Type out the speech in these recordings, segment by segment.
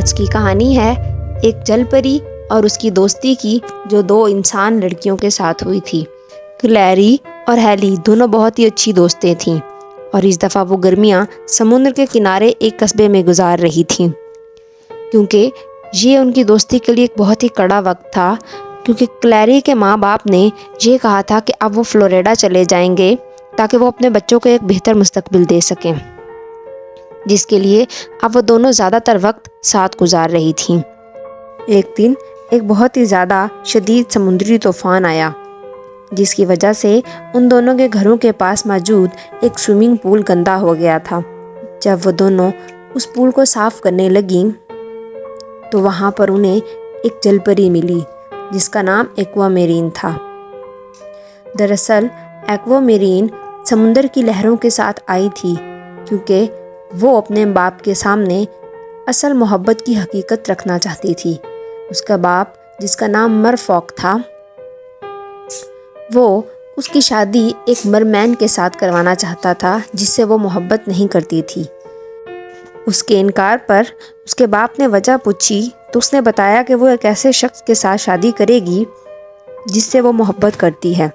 آج کی کہانی ہے ایک جل پری اور اس کی دوستی کی جو دو انسان لڑکیوں کے ساتھ ہوئی تھی۔ کلیری اور ہیلی دونوں بہت ہی اچھی دوستیں تھیں اور اس دفعہ وہ گرمیاں سمندر کے کنارے ایک قصبے میں گزار رہی تھیں، کیونکہ یہ ان کی دوستی کے لیے ایک بہت ہی کڑا وقت تھا، کیونکہ کلیری کے ماں باپ نے یہ کہا تھا کہ اب وہ فلوریڈا چلے جائیں گے تاکہ وہ اپنے بچوں کو ایک بہتر مستقبل دے سکیں، جس کے لیے اب وہ دونوں زیادہ تر وقت ساتھ گزار رہی تھیں۔ ایک دن ایک بہت ہی زیادہ شدید سمندری طوفان آیا، جس کی وجہ سے ان دونوں کے گھروں کے پاس موجود ایک سوئمنگ پول گندا ہو گیا تھا۔ جب وہ دونوں اس پول کو صاف کرنے لگیں تو وہاں پر انہیں ایک جل پری ملی جس کا نام ایکوا میرین تھا۔ دراصل ایکوا میرین سمندر کی لہروں کے ساتھ آئی تھی، کیونکہ وہ اپنے باپ کے سامنے اصل محبت کی حقیقت رکھنا چاہتی تھی۔ اس کا باپ جس کا نام مرفوک تھا، وہ اس کی شادی ایک مرمین کے ساتھ کروانا چاہتا تھا جس سے وہ محبت نہیں کرتی تھی۔ اس کے انکار پر اس کے باپ نے وجہ پوچھی تو اس نے بتایا کہ وہ ایک ایسے شخص کے ساتھ شادی کرے گی جس سے وہ محبت کرتی ہے۔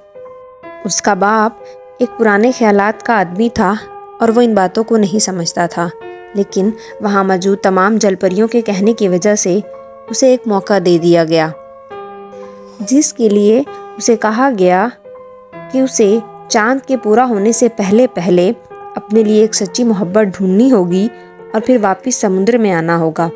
اس کا باپ ایک پرانے خیالات کا آدمی تھا اور وہ ان باتوں کو نہیں سمجھتا تھا، لیکن وہاں موجود تمام جل پریوں کے کہنے کی وجہ سے اسے ایک موقع دے دیا گیا، جس کے لیے اسے کہا گیا کہ اسے چاند کے پورا ہونے سے پہلے اپنے لیے ایک سچی محبت ڈھونڈنی ہوگی اور پھر واپس سمندر میں آنا ہوگا۔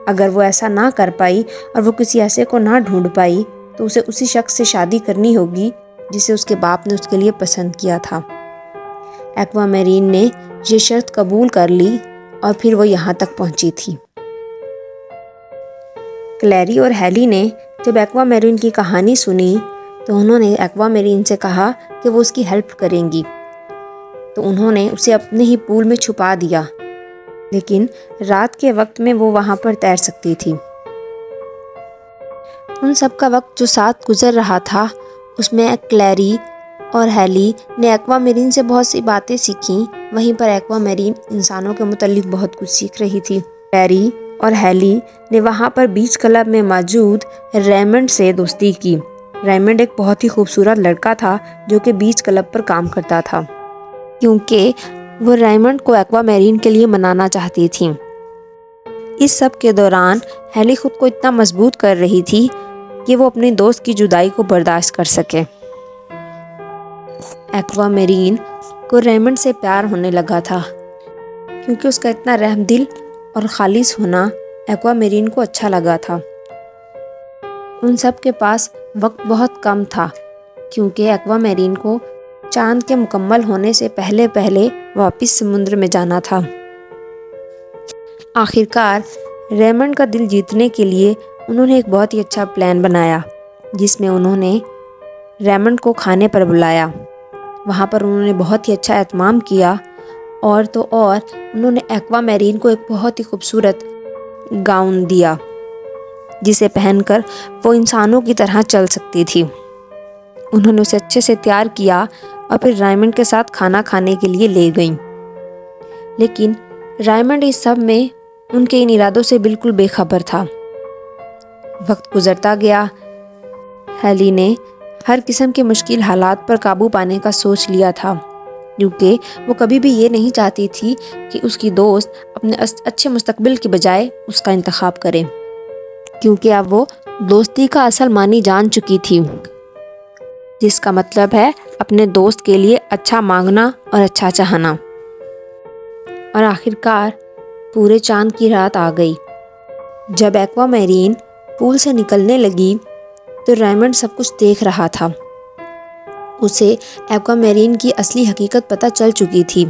اگر وہ ایسا نہ کر پائی اور وہ کسی ایسے کو نہ ڈھونڈ پائی تو اسے اسی شخص سے شادی کرنی ہوگی جسے اس کے باپ نے اس کے لیے پسند کیا تھا۔ ایکوا میرین نے یہ شرط قبول کر لی اور پھر وہ یہاں تک پہنچی تھی۔ کلیری اور ہیلی نے جب ایکوا میرین کی کہانی سنی تو انہوں نے ایکوا میرین سے کہا کہ وہ اس کی ہیلپ کریں گی، تو انہوں نے اسے اپنے ہی پول میں چھپا دیا، لیکن رات کے وقت میں وہ وہاں پر تیر سکتی تھی۔ ان سب کا وقت جو ساتھ گزر رہا تھا اس میں کلیری اور ہیلی نے ایکوا میرین سے بہت سی باتیں سیکھیں، وہیں پر ایکوا میرین انسانوں کے متعلق بہت کچھ سیکھ رہی تھی۔ کلیری اور ہیلی نے وہاں پر بیچ کلب میں موجود ریمنڈ سے دوستی کی۔ ریمنڈ ایک بہت ہی خوبصورت لڑکا تھا جو کہ بیچ کلب پر کام کرتا تھا، کیونکہ وہ ریمنڈ کو ایکوا میرین کے لیے منانا چاہتی تھیں۔ اس سب کے دوران ہیلی خود کو اتنا مضبوط کر رہی تھی کہ وہ اپنی دوست کی جدائی کو برداشت کر سکے۔ ایکوا میرین کو ریمنڈ سے پیار ہونے لگا تھا، کیونکہ اس کا اتنا رحم دل اور خالص ہونا ایکوا میرین کو اچھا لگا تھا۔ ان سب کے پاس وقت بہت کم تھا، کیونکہ ایکوا میرین کو چاند کے مکمل ہونے سے پہلے واپس سمندر میں جانا تھا۔ آخرکار ریمنڈ کا دل جیتنے کے لیے انہوں نے ایک بہت ہی اچھا پلان بنایا، جس میں انہوں نے ریمنڈ کو کھانے پر بلایا۔ وہاں پر انہوں نے بہت ہی اچھا اہتمام کیا، اور تو اور انہوں نے ایکوا میرین کو ایک بہت ہی خوبصورت گاؤن دیا جسے پہن کر وہ انسانوں کی طرح چل سکتی تھی۔ انہوں نے اسے اچھے سے تیار کیا اور پھر ریمنڈ کے ساتھ کھانا کھانے کے لیے لے گئیں، لیکن ریمنڈ اس سب میں ان کے ان ارادوں سے بالکل بے خبر تھا۔ وقت گزرتا گیا، ہیلی نے ہر قسم کے مشکل حالات پر قابو پانے کا سوچ لیا تھا، کیونکہ وہ کبھی بھی یہ نہیں چاہتی تھی کہ اس کی دوست اپنے اچھے مستقبل کی بجائے اس کا انتخاب کرے، کیونکہ اب وہ دوستی کا اصل معنی جان چکی تھی، جس کا مطلب ہے اپنے دوست کے لیے اچھا مانگنا اور اچھا چاہنا۔ اور آخرکار پورے چاند کی رات آ گئی۔ جب ایکوا میرین پول سے نکلنے لگی تو ریمنڈ سب کچھ دیکھ رہا تھا۔ اسے ایکوا میرین کی اصلی حقیقت پتہ چل چکی تھی۔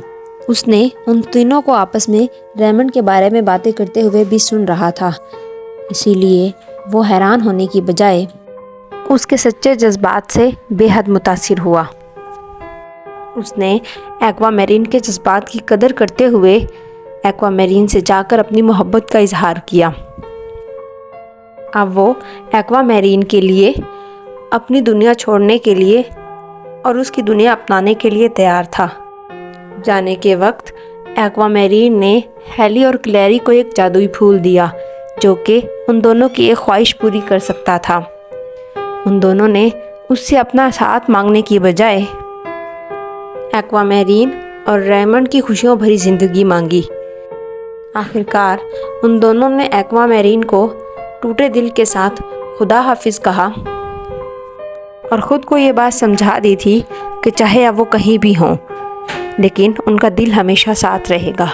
اس نے ان تینوں کو آپس میں ریمنڈ کے بارے میں باتیں کرتے ہوئے بھی سن رہا تھا، اسی لیے وہ حیران ہونے کی بجائے اس کے سچے جذبات سے بے حد متاثر ہوا۔ اس نے ایکوا میرین کے جذبات کی قدر کرتے ہوئے ایکوا میرین سے جا کر اپنی محبت کا اظہار کیا۔ اب وہ ایکوا میرین کے لیے اپنی دنیا چھوڑنے کے لیے اور اس کی دنیا اپنانے کے لیے تیار تھا۔ جانے کے وقت ایکوا میرین نے ہیلی اور کلیری کو ایک جادوئی پھول دیا جو کہ ان دونوں کی ایک خواہش پوری کر سکتا تھا۔ ان دونوں نے اس سے اپنا ساتھ مانگنے کی بجائے ایکوا میرین اور ریمنڈ کی خوشیوں بھری زندگی مانگی۔ آخرکار ان دونوں نے ایکوا میرین کو ٹوٹے دل کے ساتھ خدا حافظ کہا اور خود کو یہ بات سمجھا دی تھی کہ چاہے اب وہ کہیں بھی ہوں لیکن ان کا دل ہمیشہ ساتھ رہے گا۔